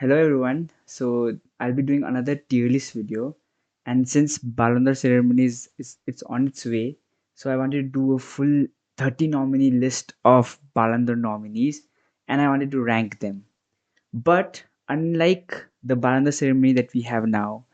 Hello everyone. So I'll be doing another tier list video, and since Ballon d'Or ceremony it's on its way, so I wanted to do a full 30 nominee list of Ballon d'Or nominees, and I wanted to rank them. But unlike the Ballon d'Or ceremony that we have now,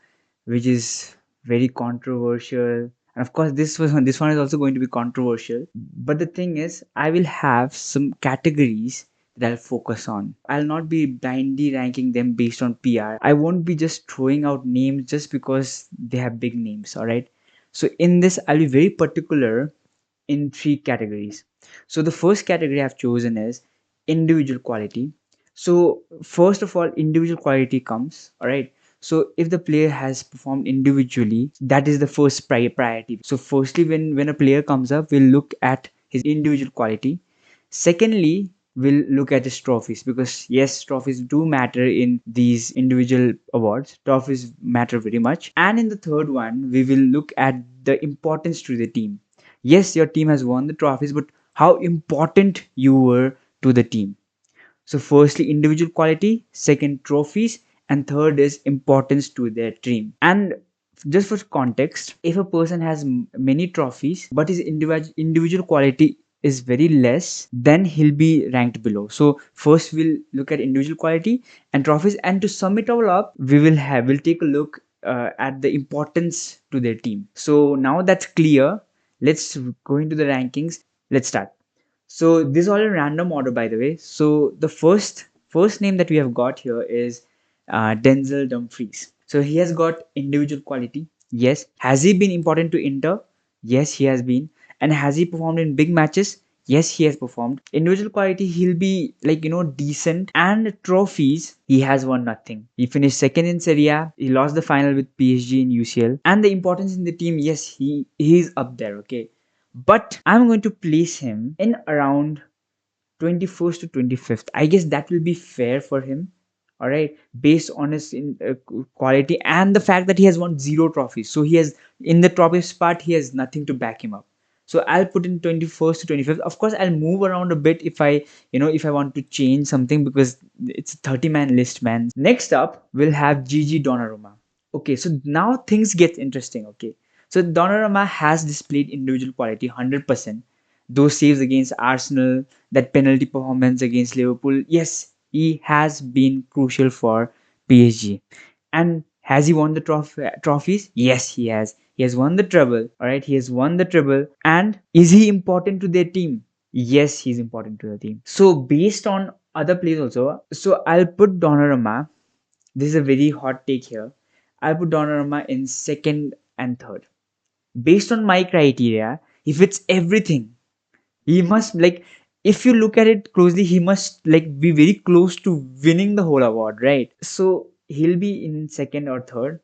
which is very controversial, and of course this one is also going to be controversial. But the thing is, I will have some categories that I'll focus on. I'll not be blindly ranking them based on PR. I won't be just throwing out names just because they have big names. All right. So in this, I'll be very particular in three categories. So the first category I've chosen is individual quality. So first of all, individual quality comes, all right. So if the player has performed individually, that is the first priority. So firstly, when a player comes up, we'll look at his individual quality. Secondly, we'll look at his trophies, because yes, trophies do matter in these individual awards. Trophies matter very much. And in the third one, we will look at the importance to the team. Yes, your team has won the trophies, but how important you were to the team. So firstly, individual quality, second, trophies, and third is importance to their team. And just for context, if a person has many trophies but his individual quality is very less, then he'll be ranked below. So first we'll look at individual quality and trophies, and to sum it all up, we'll take a look at the importance to their team. So now that's clear, let's go into the rankings. Let's start. So this is all in random order, by the way. So the first name that we have got here is Denzel Dumfries. So he has got individual quality. Yes. Has he been important to Inter? Yes, he has been. And has he performed in big matches? Yes, he has performed. Individual quality, he'll be like decent. And trophies, he has won nothing. He finished second in Serie A. He lost the final with PSG in UCL. And the importance in the team, yes, he's up there. Okay, but I'm going to place him in around 21st to 25th. I guess that will be fair for him. All right, based on his quality and the fact that he has won zero trophies. So he has, in the trophies part, he has nothing to back him up. So I'll put in 21st to 25th. Of course, I'll move around a bit if I want to change something, because it's a 30-man list, man. Next up, we'll have Gigi Donnarumma. Okay, so now things get interesting. Okay, so Donnarumma has displayed individual quality 100%. Those saves against Arsenal, that penalty performance against Liverpool, yes, he has been crucial for PSG. And has he won the trophies? Yes, he has. He has won the treble. All right, he has won the treble. And is he important to their team? Yes, he's important to the team. So based on other players also, so I'll put Donnarumma. This is a very hot take here. I'll put Donnarumma in second and third. Based on my criteria, if it's everything, he must, like, if you look at it closely, he must like be very close to winning the whole award, right? So he'll be in second or third.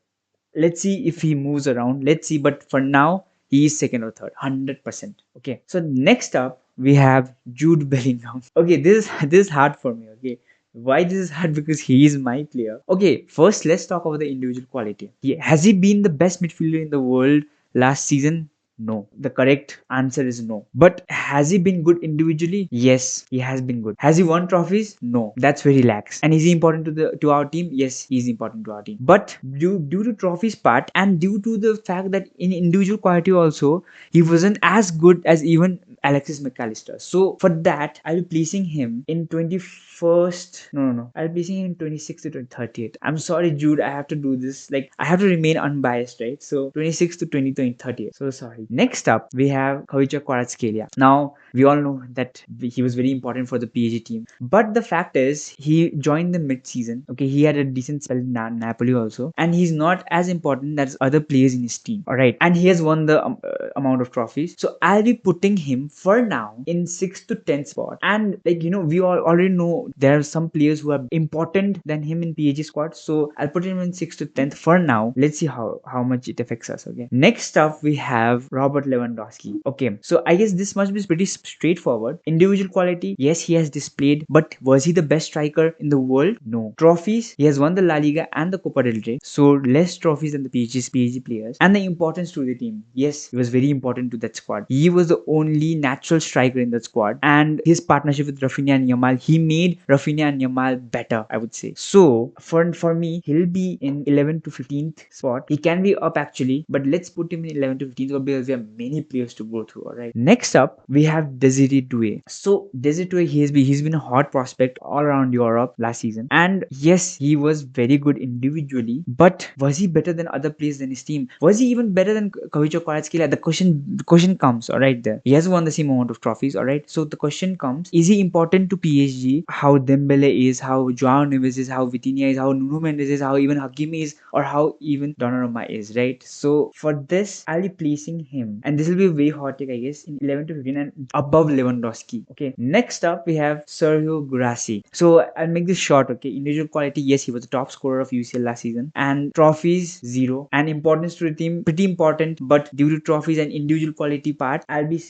Let's see if he moves around. Let's see. But for now, he is second or third, 100%. Okay. So next up, we have Jude Bellingham. Okay, this is hard for me. Okay. Why this is hard? Because he is my player. Okay, first let's talk about the individual quality. Has he been the best midfielder in the world last season? No. The correct answer is no. But has he been good individually? Yes, he has been good. Has he won trophies? No. That's where he lacks. And is he important to our team? Yes, he is important to our team. But due to trophies part, and due to the fact that in individual quality also, he wasn't as good as even Alexis McAllister. So for that, I'll be placing him in 21st. No. I'll be placing him in 26th to 30th. I'm sorry, Jude. I have to do this. Like, I have to remain unbiased, right? So 26th to 30th. So sorry. Next up, we have Khvicha Kvaratskhelia. Now, we all know that he was very important for the PSG team. But the fact is, he joined the mid-season. Okay, he had a decent spell in Napoli also. And he's not as important as other players in his team. Alright. And he has won the amount of trophies. So I'll be putting him for now in 6th to 10th spot. And we all already know there are some players who are important than him in PSG squad. So I'll put him in 6th to 10th for now. Let's see how much it affects us. Okay. Next up, we have Robert Lewandowski. Okay. So I guess this must be pretty straightforward. Individual quality, yes, he has displayed, but was he the best striker in the world? No. Trophies, he has won the La Liga and the Copa del Rey, so less trophies than the PSG players. And the importance to the team, yes, he was very important to that squad. He was the only natural striker in that squad, and his partnership with Rafinha and Yamal, he made Rafinha and Yamal better, I would say. So for me, he'll be in 11th to 15th spot. He can be up actually, but let's put him in 11th to 15th spot because we have many players to go through. All right. Next up, we have Desiree Doué. So Desiree Doué, he's been a hot prospect all around Europe last season, and yes, he was very good individually, but was he better than other players in his team? Was he even better than Kovic or Kvaratskhelia? The question comes. All right, there he has won the same amount of trophies. All right, so the question comes: is he important to PSG? How Dembele is, how Joao Neves is, how Vitinha is, how Nuno Mendes is, how even Hakimi is, or how even Donnarumma is, right? So for this, I'll be placing him, and this will be a very hot take, I guess, in 11 to 15 and above Lewandowski. Okay, next up we have Sergio Guirassy. So I'll make this short. Okay, individual quality, yes, he was the top scorer of UCL last season, and trophies zero, and importance to the team pretty important, but due to trophies and individual quality part, I'll be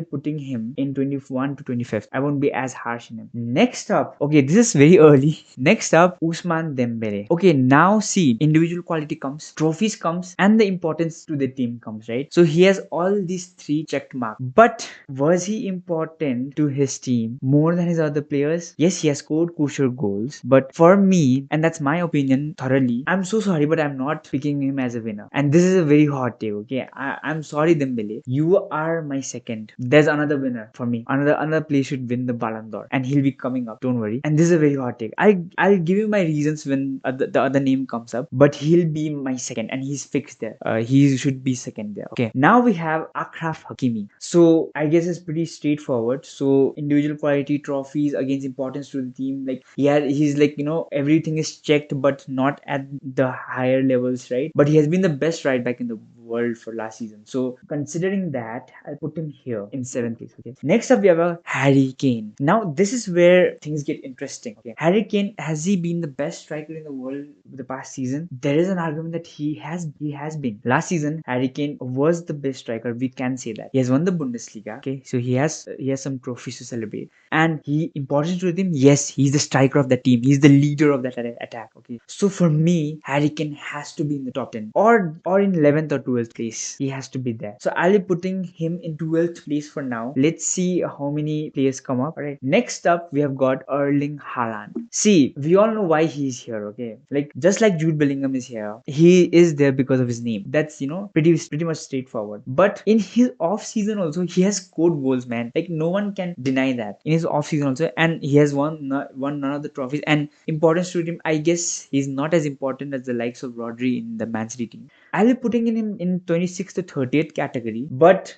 putting him in 21 to 25th. I won't be as harsh in him. Next up, okay, this is very early. Next up, Ousmane Dembele. Okay, now see, individual quality comes, trophies comes, and the importance to the team comes, right? So he has all these three checked marks. But was he important to his team more than his other players? Yes, he has scored crucial goals, but for me, and that's my opinion thoroughly, I'm so sorry, but I'm not picking him as a winner. And this is a very hot take, okay? I'm sorry, Dembele. You are my second. There's another winner for me. Another player should win the Ballon d'Or, and he'll be coming up. Don't worry. And this is a very hot take. I'll give you my reasons when the other name comes up, but he'll be my second, and he's fixed there. He should be second there. Okay. Now we have Akraf Hakimi. So I guess it's pretty straightforward. So individual quality, trophies against importance to the team. Like he's like, everything is checked, but not at the higher levels, right? But he has been the best right back in the world for last season. So considering that, I'll put him here in 7th place. Okay. Next up, we have a Harry Kane. Now this is where things get interesting. Okay. Harry Kane, has he been the best striker in the world the past season? There is an argument that he has been. Last season, Harry Kane was the best striker. We can say that. He has won the Bundesliga. Okay. So he has some trophies to celebrate. And he important to him. Yes, he's the striker of the team. He's the leader of that attack. Okay. So for me, Harry Kane has to be in the top 10 or in 11th or 12th place. He has to be there. So I'll be putting him in 12th place for now. Let's see how many players come up. Alright. Next up, we have got Erling Haaland. See, we all know why he's here. Okay. Like just like Jude Bellingham is here, he is there because of his name. That's pretty much straightforward. But in his off season also, he has scored goals, man. Like no one can deny that. In his off season also, and he has won none of the trophies. And importance to him, I guess he's not as important as the likes of Rodri in the Man City team. I'll be putting him in 26th to 30th category. But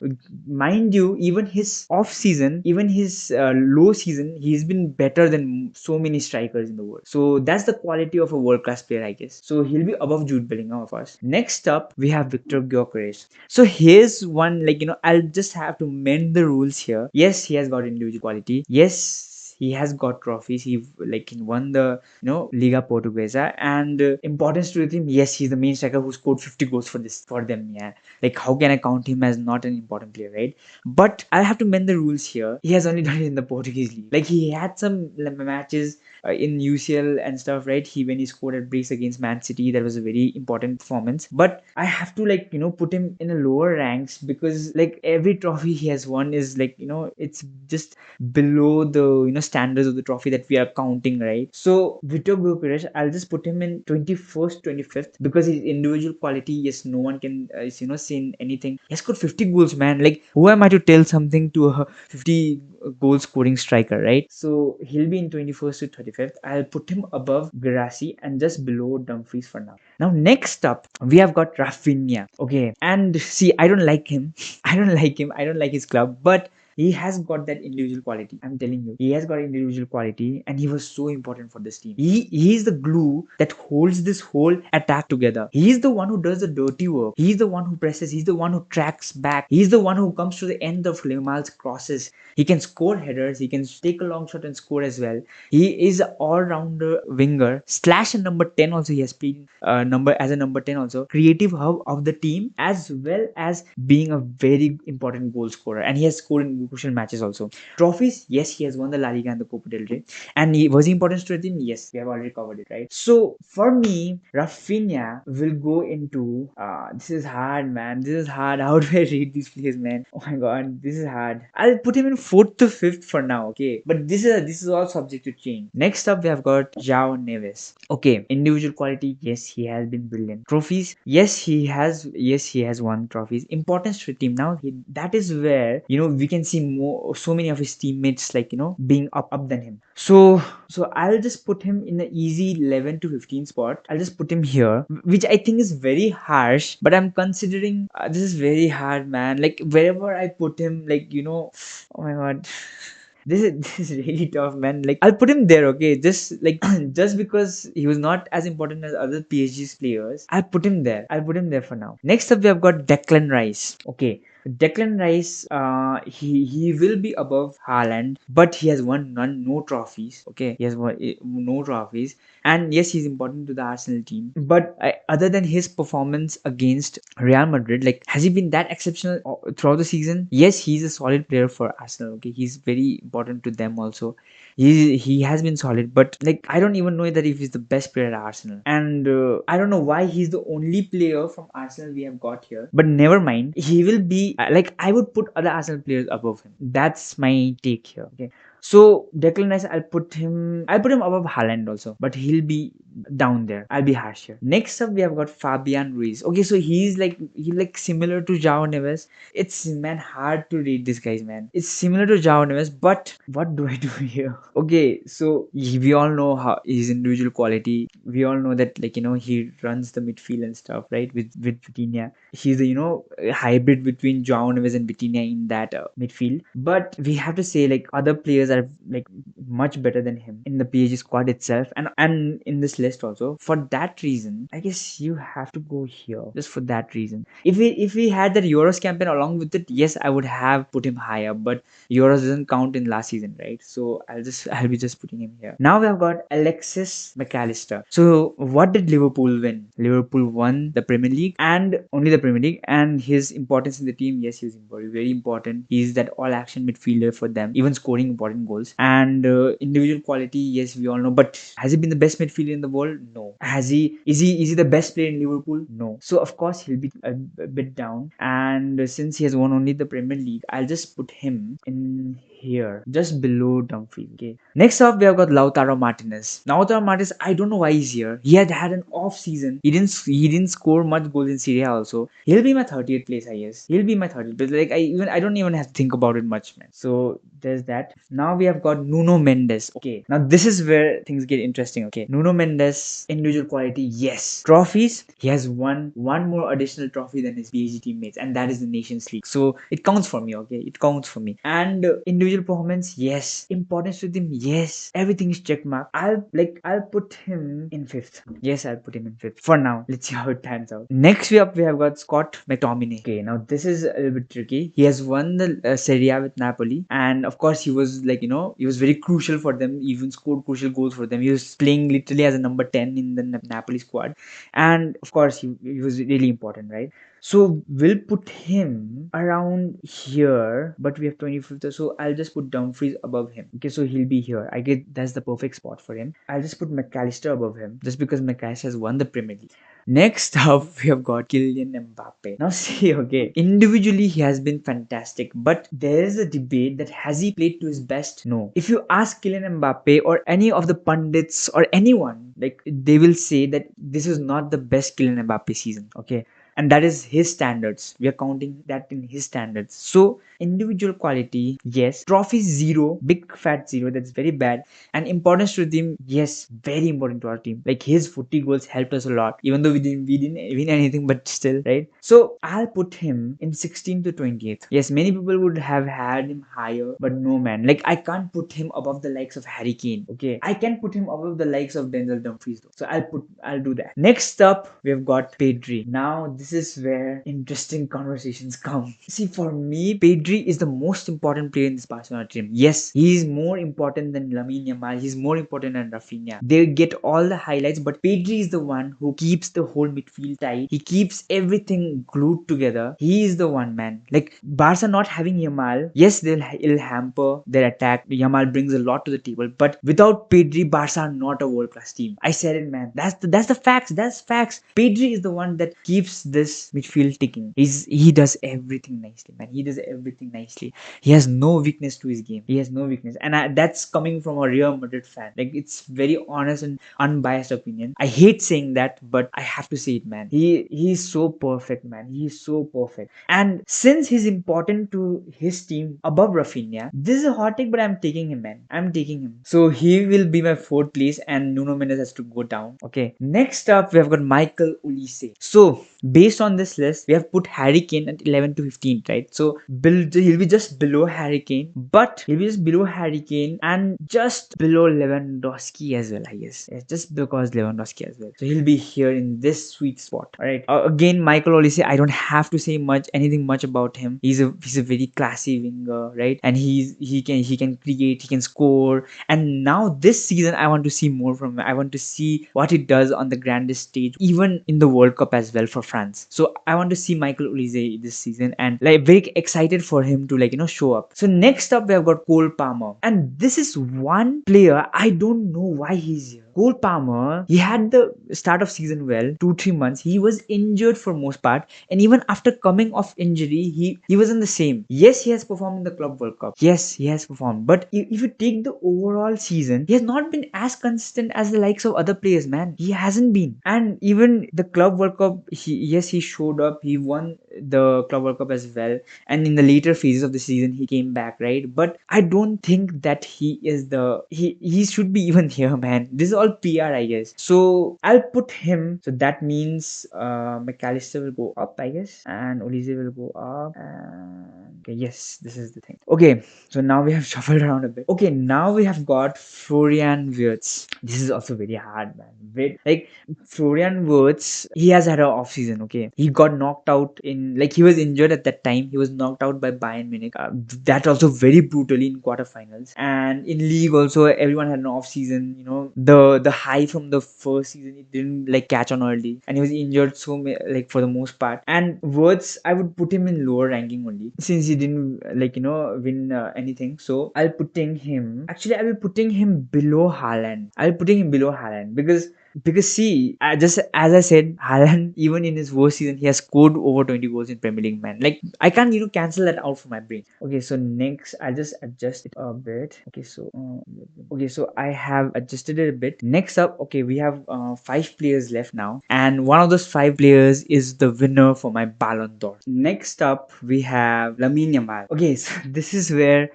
mind you, even his off season, even his low season, he's been better than so many strikers in the world. So that's the quality of a world class player, I guess. So he'll be above Jude Bellingham, of course. Next up, we have Victor Gyökeres. So here's one, I'll just have to mend the rules here. Yes, he has got individual quality. Yes, he has got trophies. He won the Liga Portuguesa, and importance to the team. Yes, he's the main striker who scored 50 goals for them. Yeah, like how can I count him as not an important player, right? But I have to mend the rules here. He has only done it in the Portuguese league. Like he had some matches in UCL and stuff, right? When he scored at brace against Man City, that was a very important performance. But I have to put him in a lower ranks because every trophy he has won is it's just below the standards of the trophy that we are counting, right? So Vitor Gyökeres, I'll just put him in 21st, 25th because his individual quality, yes, no one can say anything. He has scored 50 goals, man. Like who am I to tell something to a 50 goal scoring striker, right? So he'll be in 21st to 35th. I'll put him above Guirassy and just below Dumfries for now. Now next up, we have got Rafinha. Okay, and see, I don't like him. I don't like his club, but he has got that individual quality. I'm telling you, he has got individual quality, and he was so important for this team. He's the glue that holds this whole attack together. He's the one who does the dirty work. He's the one who presses. He's the one who tracks back. He's the one who comes to the end of Lamal's crosses. He can score headers. He can take a long shot and score as well. He is an all-rounder winger. Slash and number 10 also. He has played as a number 10 also. Creative hub of the team, as well as being a very important goal scorer. And he has scored in crucial matches also. Trophies, yes, he has won the La Liga and the Copa del Rey. And he was important to the team, yes, we have already covered it, right? So for me, Rafinha will go into this is hard, man. This is hard. How do I rate these players, man? Oh my god, this is hard. I'll put him in fourth to fifth for now, okay? But this is all subject to change. Next up, we have got João Neves. Okay, individual quality, yes, he has been brilliant. Trophies, yes, he has. Yes, he has won trophies. Importance to the team. Now, that is where we can see so many of his teammates being up than him. So I'll just put him in the easy 11 to 15 spot. I'll just put him here, which I think is very harsh. But I'm considering this is very hard, man. Like wherever I put him, oh my god. This is really tough, man. Like I'll put him there, okay? Just like just because he was not as important as other PSG's players, I'll put him there. I'll put him there for now. Next up, we have got Declan Rice. Okay, Declan Rice, he will be above Haaland, but he has won no trophies. Okay, he has won no trophies, and yes, he's important to the Arsenal team. But other than his performance against Real Madrid, like has he been that exceptional throughout the season? Yes, he's a solid player for Arsenal. Okay, he's very important to them also. He has been solid, but like I don't even know that if he's the best player at Arsenal, and I don't know why he's the only player from Arsenal we have got here. But never mind, he will be like I would put other Arsenal players above him. That's my take here. Okay, so Declan Rice, I'll put him above Haaland also, but he'll be down there. I'll be harsh here. Next up, we have got Fabian Ruiz. Okay, so he's like similar to João Neves. It's man hard to read this guys, man. It's similar to João Neves, but what do I do here? Okay, so we all know how his individual quality. We all know that he runs the midfield and stuff, right? With Vitinha, he's a hybrid between João Neves and Vitinha in that midfield. But we have to say like other players are like much better than him in the PSG squad itself, and in this list also. For that reason, I guess you have to go here just for that reason. If we had that Euros campaign along with it, yes, I would have put him higher, but Euros doesn't count in last season, right? So I'll be just putting him here. Now we have got Alexis McAllister. So what did Liverpool win? Liverpool won the Premier League and only the Premier League, and his importance in the team, yes, he was very important. He's that all-action midfielder for them, even scoring important goals. And individual quality, yes, we all know. But has he been the best midfielder in the world? No. Is he the best player in Liverpool? No. So of course he'll be a bit down. And since he has won only the Premier League, I'll just put him in here, just below Dumfries. Okay. Next up, we have got Lautaro Martinez. Lautaro Martinez, I don't know why he's here. He had an off season. He didn't score much goals in Serie A also. He'll be my 30th place, I guess. He'll be my 30th place. Like I don't even have to think about it much, man. So there's that. Now we have got Nuno Mendes. Okay. Now this is where things get interesting. Okay. Nuno Mendes, individual quality, yes. Trophies, he has won one more additional trophy than his PSG teammates, and that is the Nations League. So it counts for me. Okay. It counts for me. And individual performance, yes. Importance to him, yes. Everything is check mark. I'll put him in fifth. Yes, I'll put him in fifth for now. Let's see how it pans out. Next we have got Scott McTominay. Okay, now this is a little bit tricky. He has won the Serie A with Napoli, and of course he was he was very crucial for them. He even scored crucial goals for them. He was playing literally as a number 10 in the Napoli squad, and of course he was really important, right? So we'll put him around here, but we have 25th. So I'll just put Dumfries above him. Okay, so he'll be here. I get that's the perfect spot for him. I'll just put McAllister above him just because McAllister has won the Premier League. Next up, we have got Kylian Mbappe. Now see, okay, individually he has been fantastic, but there is a debate that has he played to his best? No. If you ask Kylian Mbappe or any of the pundits or anyone, like they will say that this is not the best Kylian Mbappe season. Okay, and that is his standards. We are counting that in his standards. So individual quality, yes. Trophies, zero, big fat zero. That's very bad. And importance to the team, yes, very important to our team. Like his 40 goals helped us a lot, even though we didn't win anything, but still, right? So I'll put him in 16th to 28th. Yes, many people would have had him higher, but no, man. Like I can't put him above the likes of Harry Kane. Okay, I can put him above the likes of Denzel Dumfries though. So I'll do that. Next up, we have got Pedri. Now this is where interesting conversations come. See, for me, Pedri is the most important player in this Barcelona team. Yes, he is more important than Lamine Yamal. He's more important than Rafinha. They get all the highlights, but Pedri is the one who keeps the whole midfield tight. He keeps everything glued together. He is the one, man. Like Barca not having Yamal, yes, it'll hamper their attack. Yamal brings a lot to the table, but without Pedri, Barca are not a world class team. I said it, man. That's the facts. That's facts. Pedri is the one that keeps this midfield ticking. He does everything nicely, man. He does everything nicely. He has no weakness to his game. He has no weakness, and that's coming from a Real Madrid fan. Like it's very honest and unbiased opinion. I hate saying that, but I have to say it, man. He's so perfect, man. He's so perfect. And since he's important to his team above Rafinha, this is a hot take, but I'm taking him, man. I'm taking him. So he will be my fourth place, and Nuno Mendes has to go down. Okay. Next up, we have got Michael Olise. So based on this list, we have put Harry Kane at 11 to 15, right? So he'll be just below Harry Kane, but he'll be just below Harry Kane and just below Lewandowski as well, I guess. Yes, just because Lewandowski as well. So he'll be here in this sweet spot. All right. Again, Michael Olise, I don't have to say anything much about him. He's a very classy winger, right? And he can create, he can score. And now this season, I want to see more from him. I want to see what he does on the grandest stage, even in the World Cup as well for France. So I want to see Michael Olise this season, and like very excited for him to show up. So next up, we have got Cole Palmer, and this is one player I don't know why he's here. Cole Palmer, he had the start of season well, 2-3 months. He was injured for most part, and even after coming off injury, he wasn't the same. Yes, he has performed in the Club World Cup. Yes, he has performed. But if you take the overall season, he has not been as consistent as the likes of other players, man. He hasn't been. And even the Club World Cup, he showed up. He won the Club World Cup as well. And in the later phases of the season, he came back, right? But I don't think that he should be even here, man. This is all PR, I guess. So I'll put him. So that means McAllister will go up, I guess, and Olise will go up. And okay, yes, this is the thing. Okay, so now we have shuffled around a bit. Okay, now we have got Florian Wirtz. This is also very hard, man. Like Florian Wirtz, he has had an off season. Okay, he got knocked out he was injured at that time. He was knocked out by Bayern Munich. That also very brutally in quarterfinals. And in league also, everyone had an off season. The high from the first season, it didn't catch on early, and he was injured for the most part. And Wirtz, I would put him in lower ranking only since he didn't win anything. So I will putting him below Haaland. Because see, just as I said, Haaland, even in his worst season, he has scored over 20 goals in Premier League, man. Like, I can't, cancel that out from my brain. Okay, so next, I'll just adjust it a bit. Okay, so I have adjusted it a bit. Next up, okay, we have 5 players left now. And one of those 5 players is the winner for my Ballon d'Or. Next up, we have Lamine Yamal. Okay, so this is where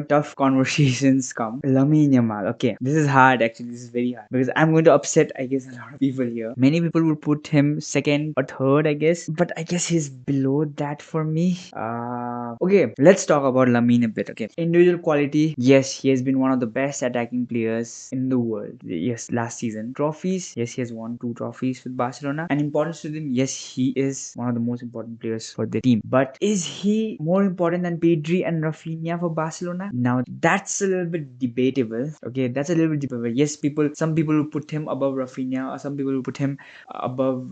tough conversations come. Lamine Yamal. Okay, this is hard actually. This is very hard because I'm going to upset, I guess, a lot of people here. Many people would put him second or third, I guess, but I guess he's below that for me. Okay, let's talk about Lamine a bit. Okay, individual quality. Yes, he has been one of the best attacking players in the world. Yes, last season. Trophies. Yes, he has won 2 trophies with Barcelona. And importance to them. Yes, he is one of the most important players for the team. But is he more important than Pedri and Rafinha for Barcelona? Now that's a little bit debatable. Okay, that's a little bit debatable. Yes, some people will put him above Rafinha, or some people will put him above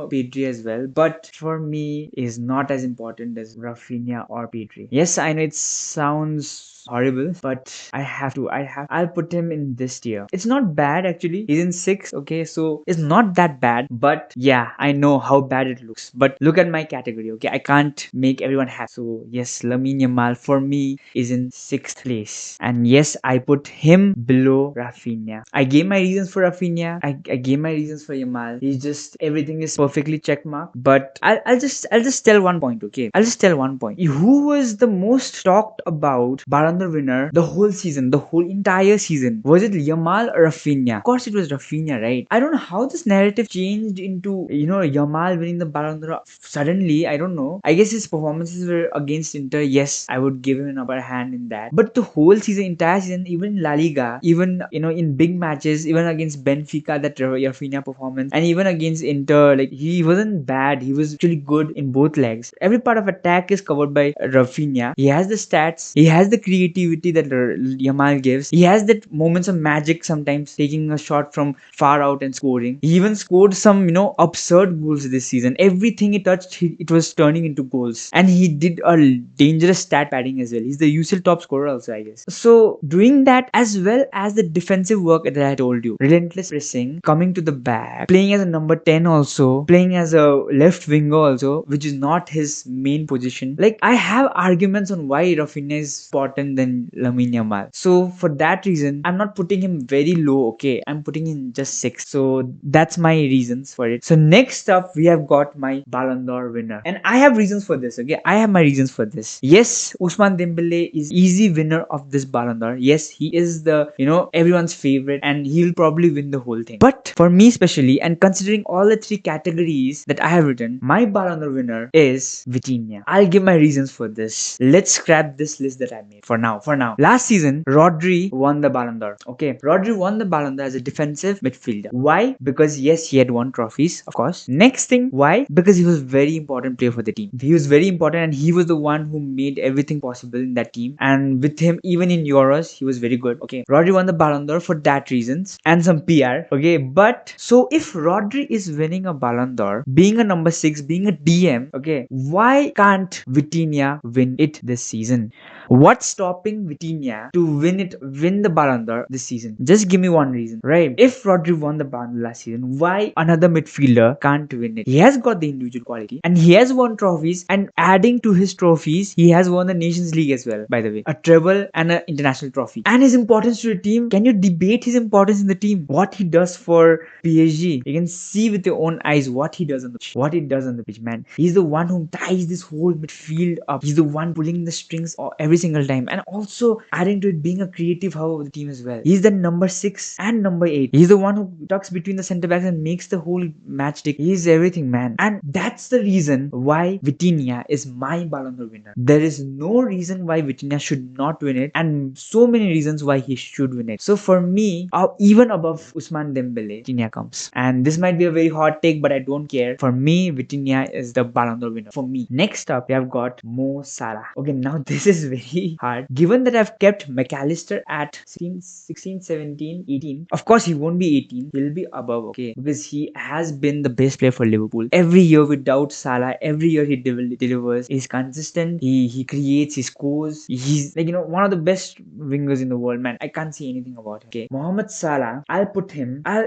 Pedri as well. But for me, is not as important as Rafinha or Pedri. Yes, I know it sounds horrible, but I'll put him in this tier. It's not bad actually. He's in 6th. Okay, so it's not that bad. But yeah, I know how bad it looks. But look at my category. Okay, I can't make everyone happy. So yes, Lamine Yamal for me is in 6th place. And yes, I put him below Rafinha. I gave my reasons for Rafinha. I gave my reasons for Yamal. He's just everything is perfectly checkmark. But I'll just tell one point. Okay, I'll just tell one point. Who was the most talked about Ballon Ballon d'Or winner the whole season, the whole entire season? Was it Yamal or Rafinha? Of course, it was Rafinha, right? I don't know how this narrative changed into Yamal winning the Ballon d'Or suddenly. I don't know. I guess his performances were against Inter. Yes, I would give him an upper hand in that. But the whole season, entire season, even in La Liga, even in big matches, even against Benfica, that Rafinha performance, and even against Inter, like he wasn't bad. He was actually good in both legs. Every part of attack is covered by Rafinha. He has the stats. He has the creativity that Yamal gives. He has that moments of magic sometimes, taking a shot from far out and scoring. He even scored some absurd goals this season. Everything he touched, it was turning into goals. And he did a dangerous stat padding as well. He's the UCL top scorer also, I guess. So doing that as well as the defensive work that I told you, relentless pressing, coming to the back, playing as a number 10 also, playing as a left winger also, which is not his main position. Like, I have arguments on why Rafinha is important than Lamine Yamal. So for that reason, I'm not putting him very low. Okay, I'm putting him just 6. So that's my reasons for it. So next up, we have got my Ballon d'Or winner, and I have reasons for this. Okay, I have my reasons for this. Yes, Ousmane Dembele is easy winner of this Ballon d'Or. Yes, he is the everyone's favorite, and he'll probably win the whole thing. But for me especially, and considering all the 3 categories that I have written, my Ballon d'Or winner is Vitinha. I'll give my reasons for this. Let's scrap this list that I made for now. Last season, Rodri won the Ballon d'Or. Okay, Rodri won the Ballon d'Or as a defensive midfielder. Why? Because yes, he had won trophies, of course. Next thing, why? Because he was very important player for the team. He was very important, and he was the one who made everything possible in that team. And with him, even in Euros, he was very good. Okay, Rodri won the Ballon d'Or for that reasons and some PR. Okay, but so if Rodri is winning a Ballon d'Or, being a number 6, being a DM, okay, why can't Vitinha win it this season? What's stopping Vitinha to win the Ballon d'Or this season? Just give me one reason, right? If Rodri won the Ballon d'Or last season, why another midfielder can't win it? He has got the individual quality, and he has won trophies, and adding to his trophies, he has won the Nations League as well, by the way. A treble and an international trophy. And his importance to the team, can you debate his importance in the team? What he does for PSG, you can see with your own eyes what he does on the pitch. What he does on the pitch, man. He's the one who ties this whole midfield up. He's the one pulling the strings every single time, and also adding to it, being a creative hub of the team as well. He's the number 6 and number 8. He's the one who tucks between the center backs and makes the whole match tick. He's everything, man. And that's the reason why Vitinha is my Ballon d'Or winner. There is no reason why Vitinha should not win it, and so many reasons why he should win it. So for me, even above Ousmane Dembele, Vitinha comes. And this might be a very hot take, but I don't care. For me, Vitinha is the Ballon d'Or winner. For me. Next up, we have got Mo Salah. Okay, now this is very hard. Given that I've kept McAllister at 16, 17, 18. Of course, he won't be 18. He'll be above, okay? Because he has been the best player for Liverpool. Every year without Salah, every year he delivers. He's consistent. He creates, he scores. He's like, one of the best wingers in the world, man. I can't say anything about him. Okay. Mohamed Salah, I'll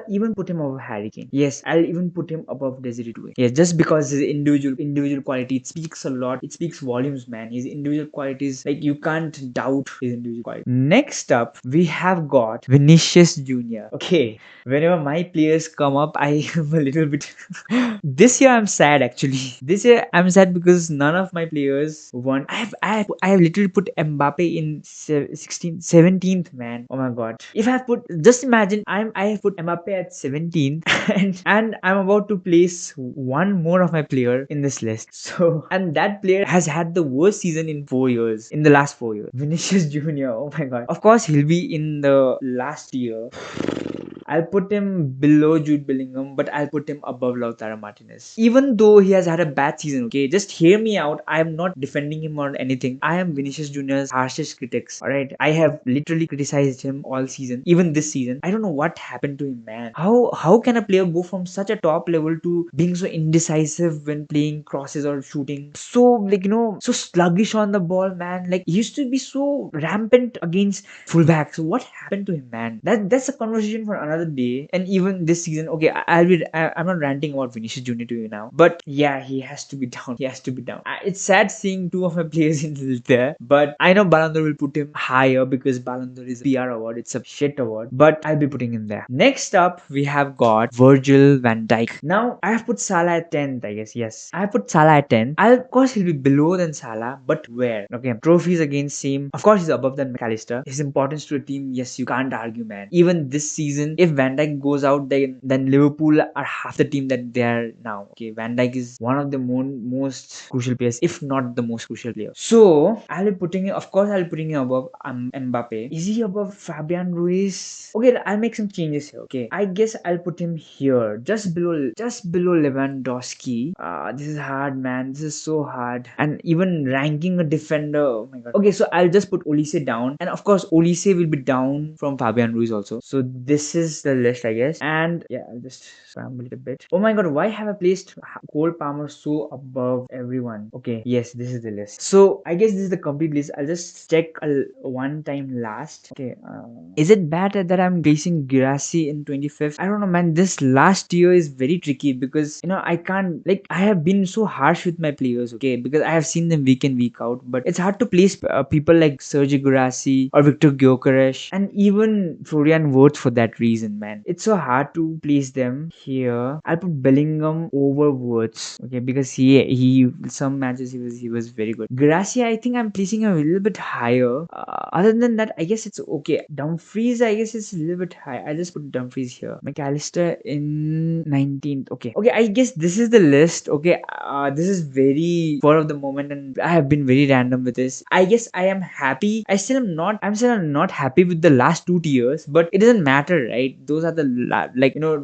even put him above Harry Kane. Yes, I'll even put him above Desiree Doué. Yes, just because his individual quality, it speaks a lot. It speaks volumes, man. His individual qualities, like, you can't doubt his individual quality. Next up, we have got Vinicius Jr. Okay, whenever my players come up, I am a little bit this year I'm sad, actually. This year I'm sad because none of my players won. I have literally put Mbappe in 17th, man. Oh my god. If I have put, just imagine, I have put Mbappe at 17th and I'm about to place one more of my player in this list. So, and that player has had the worst season in the last 4 years. Vinicius Jr. Oh my god. Of course, he'll be in the last year. I'll put him below Jude Bellingham, but I'll put him above Lautaro Martinez. Even though he has had a bad season, okay? Just hear me out. I am not defending him or anything. I am Vinicius Jr.'s harshest critics, alright? I have literally criticized him all season, even this season. I don't know what happened to him, man. How can a player go from such a top level to being so indecisive when playing crosses or shooting? So, like, so sluggish on the ball, man. Like, he used to be so rampant against fullbacks. So what happened to him, man? That's a conversation for another another day, and even this season, okay, I'm not ranting about Vinicius Junior to you now, but yeah, he has to be down. He has to be down. It's sad seeing two of my players in there, but I know Ballon d'Or will put him higher because Ballon d'Or is a PR award. It's a shit award, but I'll be putting him there. Next up, we have got Virgil van Dijk. Now I have put Salah at 10th, I guess. Yes, I have put Salah at 10. Of course he'll be below than Salah, but where? Okay, trophies again same. Of course he's above than McAllister. His importance to a team, yes, you can't argue, man. Even this season, if Van Dijk goes out, then Liverpool are half the team that they are now. Okay, Van Dijk is one of the most crucial players, if not the most crucial player. So I'll be putting him. Of course, I'll be putting him above Mbappe. Is he above Fabian Ruiz? Okay, I'll make some changes here. Okay, I guess I'll put him here, just below Lewandowski. This is hard, man. This is so hard. And even ranking a defender, oh my god. Okay, so I'll just put Olise down, and of course Olise will be down from Fabian Ruiz also. So this is the list, I guess. And yeah, I'll just scramble it a bit. Oh my god, why have I placed Cole Palmer so above everyone? Okay, yes, this is the list. So I guess this is the complete list. I'll just check one time last. Okay, is it bad that I'm placing Girassi in 25th? I don't know, man. This last year is very tricky because I can't, like, I have been so harsh with my players, okay, because I have seen them week in week out, but it's hard to place people like Sergio Girassi or Victor Gyökeres and even Florian Wirtz for that reason, man. It's so hard to place them here. I'll put Bellingham over Wirtz, okay, because he some matches he was very good. Girassi, I think I'm placing him a little bit higher. Other than that, I guess it's okay. Dumfries, I guess it's a little bit high. I'll just put Dumfries here. McAllister in 19th. Okay, I guess this is the list. Okay, this is very spur of the moment, and I have been very random with this. I guess I am happy. I'm still not happy with the last two tiers, but it doesn't matter, right? Those are the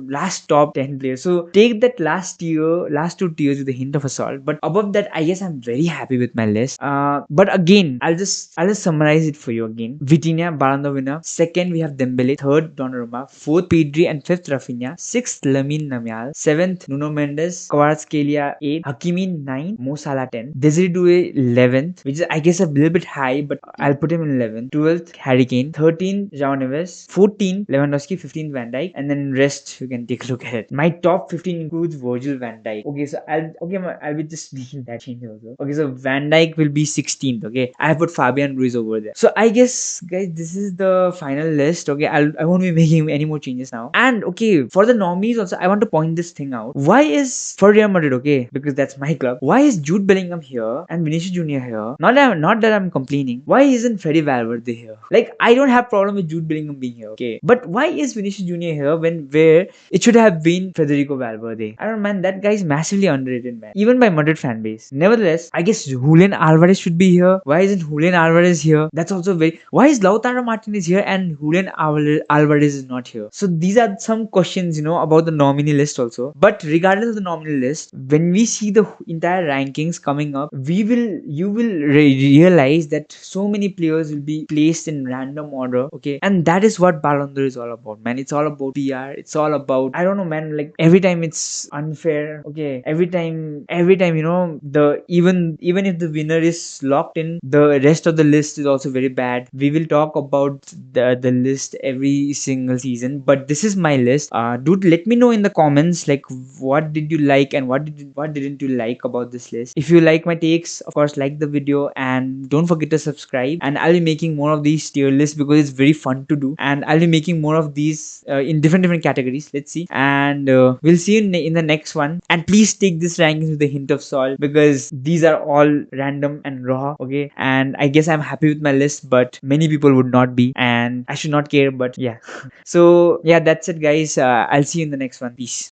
last top 10 players. So take that last two tiers with a hint of a salt. But above that, I guess I'm very happy with my list. But again, I'll just summarize it for you again. Vitinha, Ballon d'Or winner. Second, we have Dembele. Third, Donnarumma. Fourth, Pedri, and fifth, Rafinha. Sixth, Lamine Yamal. Seventh, Nuno Mendes. Kvaratskhelia 8. Hakimi 9. Mo Salah 10. Desiree Doué 11th, which is I guess a little bit high, but I'll put him in 11th. 12th, Harry Kane. 13th, João Neves. 14th, Lewandowski. 15th, Van Dijk. And then rest, you can take a look at it. My top 15 includes Virgil van Dijk. Okay, so I'll be just making that change also. Okay, so Van Dijk will be 16th. Okay, I have put Fabian Ruiz over there. So I guess, guys, this is the final list. Okay, I won't be making any more changes now. And okay, for the nominees also, I want to point this thing out. Why is for Real Madrid, okay, because that's my club. Why is Jude Bellingham here and Vinicius Junior here? Not that I'm complaining. Why isn't Freddy Valverde here? Like, I don't have problem with Jude Bellingham being here, okay, but why is Vinicius Junior here where it should have been Federico Valverde? I don't know, man. That guy is massively underrated, man, even by Madrid fan base. Nevertheless, I guess Julian Alvarez should be here. Why isn't Julian Alvarez here? That's also very. Why is Lautaro Martinez here and Julian Alvarez is not here? So these are some questions, about the nominee list also. But regardless of the nominee list, when we see the entire rankings coming up, you will realize that so many players will be placed in random order, okay, and that is what Ballon d'Or is all about, man. It's all about PR. It's all about, I don't know, man. Like, every time it's unfair, okay. Every time, the even if the winner is locked in, the rest of the list is also very bad. We will talk about the list every single season, but this is my list. Dude, let me know in the comments, like, what did you like and what didn't you like about this list. If you like my takes, of course, like the video and don't forget to subscribe. And I'll be making more of these tier lists because it's very fun to do, and I'll be making more of these in different categories. Let's see, and we'll see you in the next one. And please take this rankings with a hint of salt because these are all random and raw, okay. And I guess I'm happy with my list, but many people would not be, and I should not care, but yeah. So yeah, that's it, guys. I'll see you in the next one. Peace.